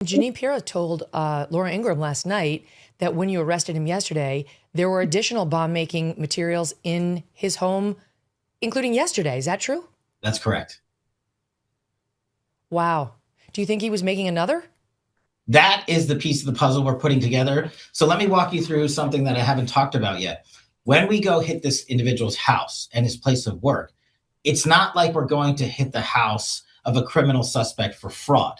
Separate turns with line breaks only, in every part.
Jeanine Pirro told Laura Ingraham last night that when you arrested him yesterday, there were additional bomb-making materials in his home, including yesterday. Is that true?
That's correct.
Wow. Do you think he was making another?
That is the piece of the puzzle we're putting together. So let me walk you through something that I haven't talked about yet. When we go hit this individual's house and his place of work, it's not like we're going to hit the house of a criminal suspect for fraud,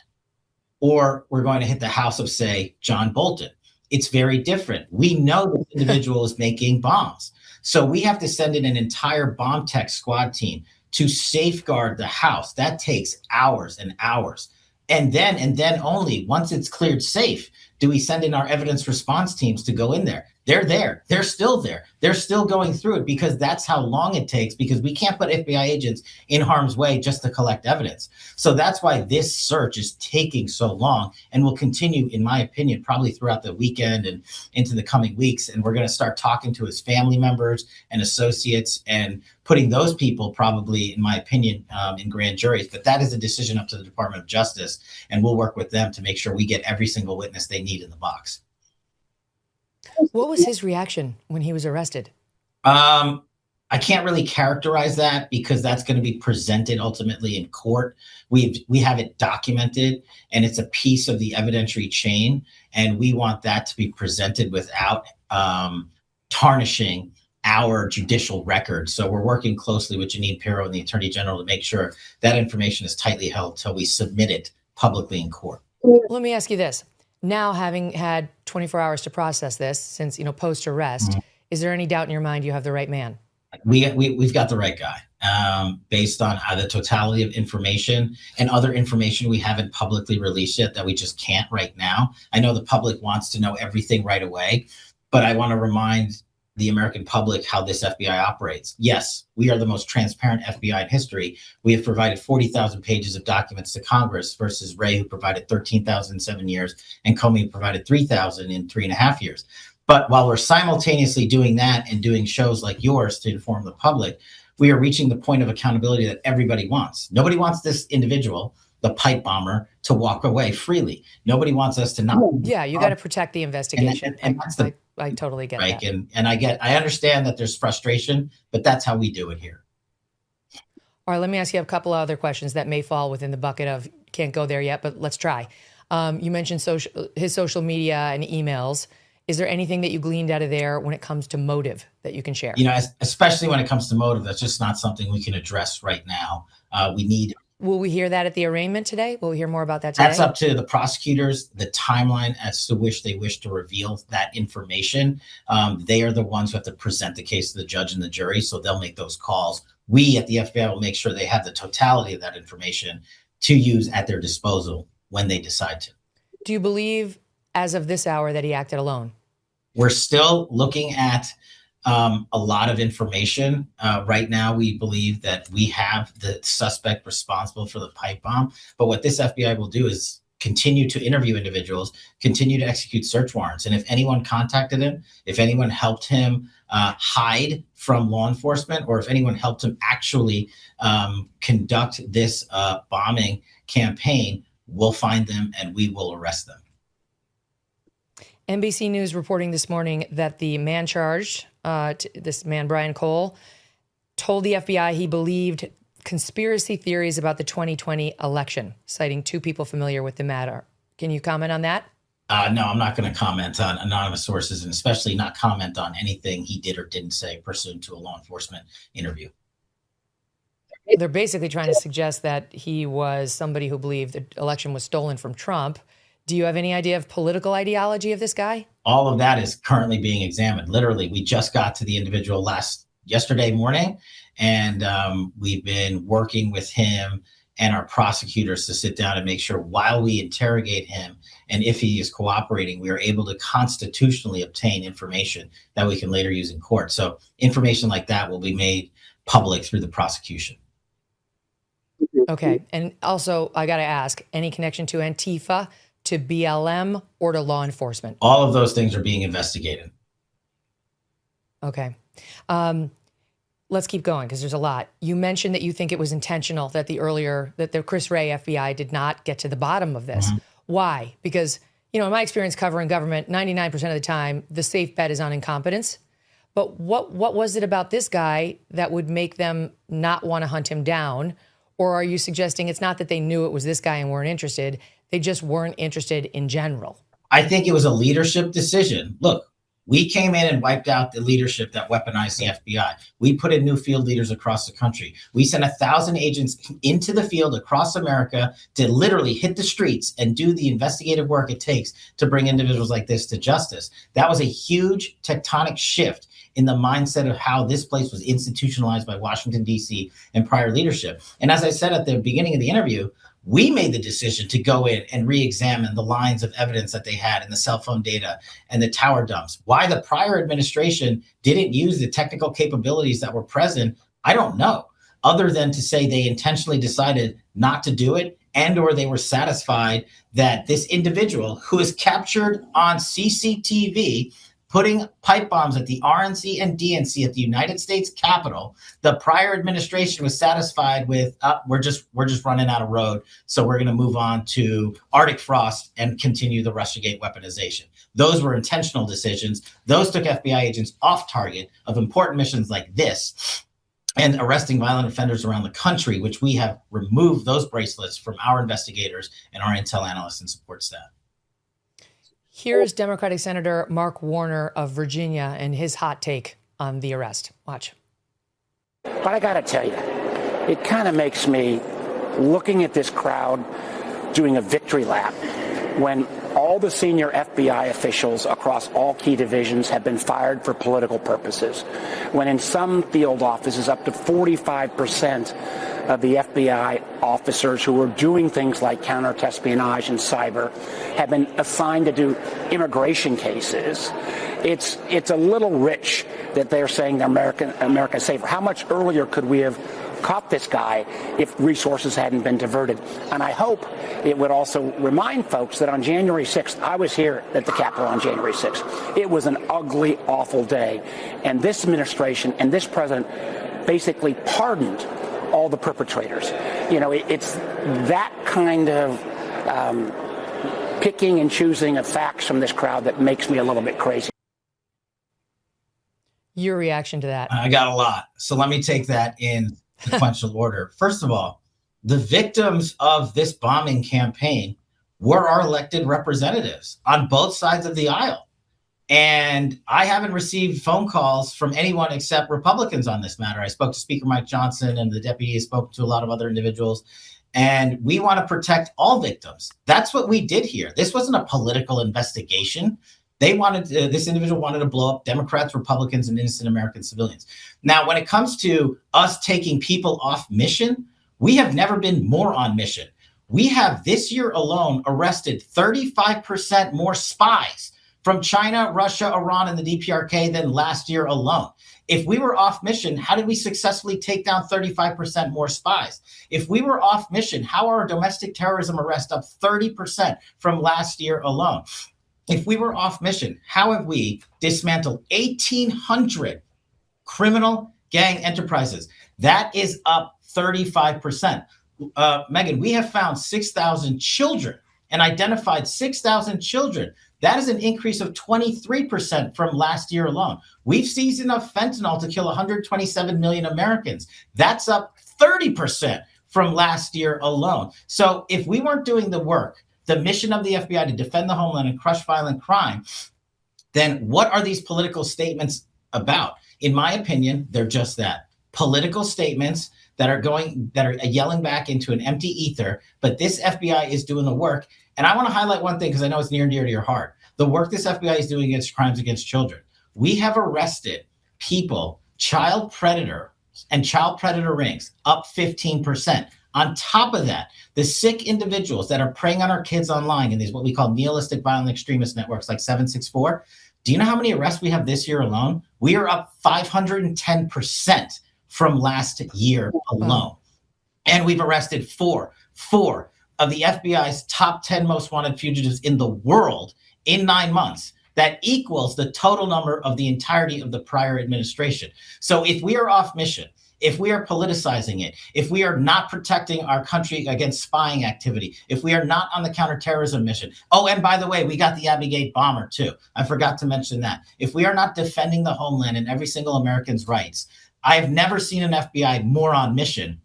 or we're going to hit the house of, say, John Bolton. It's very different. We know this individual is making bombs. So we have to send in an entire bomb tech squad team to safeguard the house. That takes hours and hours. And then only once it's cleared safe, do we send in our evidence response teams to go in there. They're there. They're still there. They're still going through it, because that's how long it takes, because we can't put FBI agents in harm's way just to collect evidence. So that's why this search is taking so long, and will continue, in my opinion, probably throughout the weekend and into the coming weeks. And we're going to start talking to his family members and associates and putting those people probably, in my opinion, in grand juries. But that is a decision up to the Department of Justice, and we'll work with them to make sure we get every single witness they need in the box.
What was his reaction when he was arrested?
I can't really characterize that, because that's going to be presented ultimately in court. We have it documented, and it's a piece of the evidentiary chain, and we want that to be presented without tarnishing our judicial record. So we're working closely with Jeanine Pirro and the Attorney General to make sure that information is tightly held till we submit it publicly in court.
Let me ask you this. Now, having had 24 hours to process this since, post-arrest, is there any doubt in your mind you have the right man?
We've got the right guy, based on the totality of information and other information we haven't publicly released yet that we just can't right now. I know the public wants to know everything right away, but I want to remind the American public how this FBI operates. Yes, we are the most transparent FBI in history. We have provided 40,000 pages of documents to Congress versus Wray, who provided 13,000 in 7 years, and Comey, who provided 3,000 in 3.5 years. But while we're simultaneously doing that and doing shows like yours to inform the public, we are reaching the point of accountability that everybody wants. Nobody wants this individual, the pipe bomber, to walk away freely. Nobody wants us to not.
Yeah, you got to protect the investigation.
And that's the,
I totally get
right.
that.
And I understand that there's frustration, but that's how we do it here.
All right, let me ask you a couple of other questions that may fall within the bucket of can't go there yet, but let's try. You mentioned his social media and emails. Is there anything that you gleaned out of there when it comes to motive that you can share?
Especially when it comes to motive, that's just not something we can address right now.
Will we hear that at the arraignment today? Will we hear more about that today?
That's up to the prosecutors, the timeline as to which they wish to reveal that information. They are the ones who have to present the case to the judge and the jury, so they'll make those calls. We at the FBI will make sure they have the totality of that information to use at their disposal when they decide to.
Do you believe, as of this hour, that he acted alone?
We're still looking at a lot of information. Right now, we believe that we have the suspect responsible for the pipe bomb. But what this FBI will do is continue to interview individuals, continue to execute search warrants. And if anyone contacted him, if anyone helped him hide from law enforcement, or if anyone helped him actually conduct this bombing campaign, we'll find them and we will arrest them.
NBC News reporting this morning that the man charged, this man, Brian Cole, told the FBI he believed conspiracy theories about the 2020 election, citing 2 people familiar with the matter. Can you comment on that?
No, I'm not going to comment on anonymous sources, and especially not comment on anything he did or didn't say pursuant to a law enforcement interview.
They're basically trying to suggest that he was somebody who believed the election was stolen from Trump. Do you have any idea of political ideology of this guy?
All of that is currently being examined. Literally, we just got to the individual yesterday morning, and we've been working with him and our prosecutors to sit down and make sure, while we interrogate him and if he is cooperating, we are able to constitutionally obtain information that we can later use in court. So information like that will be made public through the prosecution.
Okay. And also, I got to ask, any connection to Antifa, to BLM, or to law enforcement?
All of those things are being investigated.
Okay. Let's keep going, because there's a lot. You mentioned that you think it was intentional that the Chris Wray FBI did not get to the bottom of this. Why? Because, in my experience covering government, 99% of the time, the safe bet is on incompetence. But what was it about this guy that would make them not want to hunt him down? Or are you suggesting it's not that they knew it was this guy and weren't interested, they just weren't interested in general?
I think it was a leadership decision. Look, we came in and wiped out the leadership that weaponized the FBI. We put in new field leaders across the country. We sent 1,000 agents into the field across America to literally hit the streets and do the investigative work it takes to bring individuals like this to justice. That was a huge tectonic shift in the mindset of how this place was institutionalized by Washington, D.C. and prior leadership. And as I said at the beginning of the interview, we made the decision to go in and re-examine the lines of evidence that they had in the cell phone data and the tower dumps. Why the prior administration didn't use the technical capabilities that were present, I don't know, other than to say they intentionally decided not to do it, and or they were satisfied that this individual who is captured on CCTV putting pipe bombs at the RNC and DNC at the United States Capitol, the prior administration was satisfied with, we're just running out of road, so we're going to move on to Arctic frost and continue the Russiagate weaponization. Those were intentional decisions. Those took FBI agents off target of important missions like this and arresting violent offenders around the country, which we have removed those bracelets from our investigators and our intel analysts and support staff.
Here's Democratic Senator Mark Warner of Virginia and his hot take on the arrest. Watch.
But I got to tell you, it kind of makes me, looking at this crowd, doing a victory lap when all the senior FBI officials across all key divisions have been fired for political purposes, when in some field offices up to 45% of the FBI officers who were doing things like counter-espionage and cyber have been assigned to do immigration cases. It's a little rich that they're saying that America's safer. How much earlier could we have caught this guy if resources hadn't been diverted? And I hope it would also remind folks that on January 6th, I was here at the Capitol on January 6th. It was an ugly, awful day. And this administration and this president basically pardoned all the perpetrators. It's that kind of picking and choosing of facts from this crowd that makes me a little bit crazy.
Your reaction to that?
I got a lot. So let me take that in sequential order. First of all, the victims of this bombing campaign were our elected representatives on both sides of the aisle. And I haven't received phone calls from anyone except Republicans on this matter. I spoke to Speaker Mike Johnson, and the deputy spoke to a lot of other individuals. And we want to protect all victims. That's what we did here. This wasn't a political investigation. This individual wanted to blow up Democrats, Republicans, and innocent American civilians. Now, when it comes to us taking people off mission, we have never been more on mission. We have this year alone arrested 35% more spies from China, Russia, Iran, and the DPRK than last year alone. If we were off mission, how did we successfully take down 35% more spies? If we were off mission, how are our domestic terrorism arrests up 30% from last year alone? If we were off mission, how have we dismantled 1,800 criminal gang enterprises? That is up 35%. Megyn, we have found 6,000 children and identified 6,000 children. That is an increase of 23% from last year alone. We've seized enough fentanyl to kill 127 million Americans. That's up 30% from last year alone. So if we weren't doing the work, the mission of the FBI to defend the homeland and crush violent crime, then what are these political statements about? In my opinion, they're just that. Political statements that are yelling back into an empty ether, but this FBI is doing the work. And I want to highlight one thing because I know it's near and dear to your heart. The work this FBI is doing against crimes against children. We have arrested people, child predator and child predator rings, up 15%. On top of that, the sick individuals that are preying on our kids online in these what we call nihilistic violent extremist networks like 764, do you know how many arrests we have this year alone? We are up 510% from last year alone. Wow. And we've arrested four of the FBI's top 10 most wanted fugitives in the world in 9 months. That equals the total number of the entirety of the prior administration. So if we are off mission, if we are politicizing it, if we are not protecting our country against spying activity, if we are not on the counterterrorism mission. Oh, and by the way, we got the Abbey Gate bomber too. I forgot to mention that. If we are not defending the homeland and every single American's rights, I've never seen an FBI more on mission.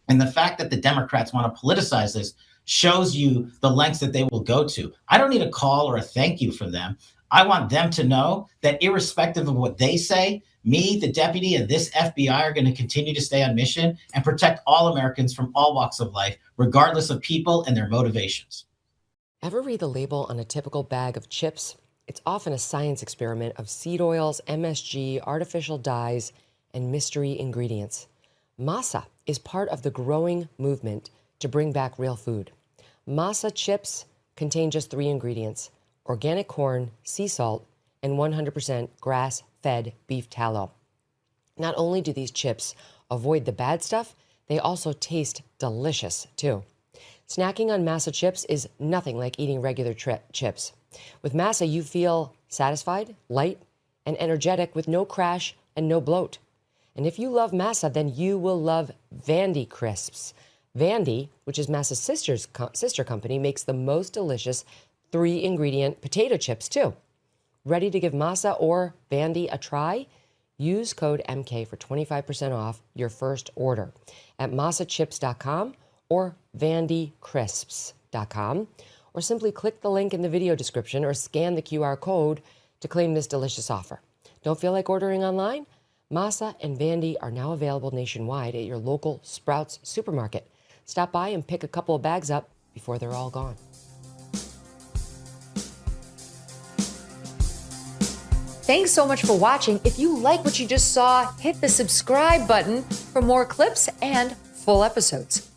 And the fact that the Democrats want to politicize this shows you the lengths that they will go to. I don't need a call or a thank you from them. I want them to know that irrespective of what they say, me, the deputy, and this FBI are going to continue to stay on mission and protect all Americans from all walks of life, regardless of people and their motivations.
Ever read the label on a typical bag of chips? It's often a science experiment of seed oils, MSG, artificial dyes, and mystery ingredients. Masa is part of the growing movement to bring back real food. Masa chips contain just 3 ingredients: organic corn, sea salt, and 100% grass-fed beef tallow. Not only do these chips avoid the bad stuff, they also taste delicious too. Snacking on Masa chips is nothing like eating regular chips. With Masa, you feel satisfied, light, and energetic with no crash and no bloat. And if you love Masa, then you will love Vandy Crisps. Vandy, which is Masa's sister company, makes the most delicious 3-ingredient potato chips too. Ready to give Masa or Vandy a try? Use code MK for 25% off your first order at masachips.com or vandycrisps.com, or simply click the link in the video description or scan the QR code to claim this delicious offer. Don't feel like ordering online? Masa and Vandy are now available nationwide at your local Sprouts supermarket. Stop by and pick a couple of bags up before they're all gone.
Thanks so much for watching. If you like what you just saw, hit the subscribe button for more clips and full episodes.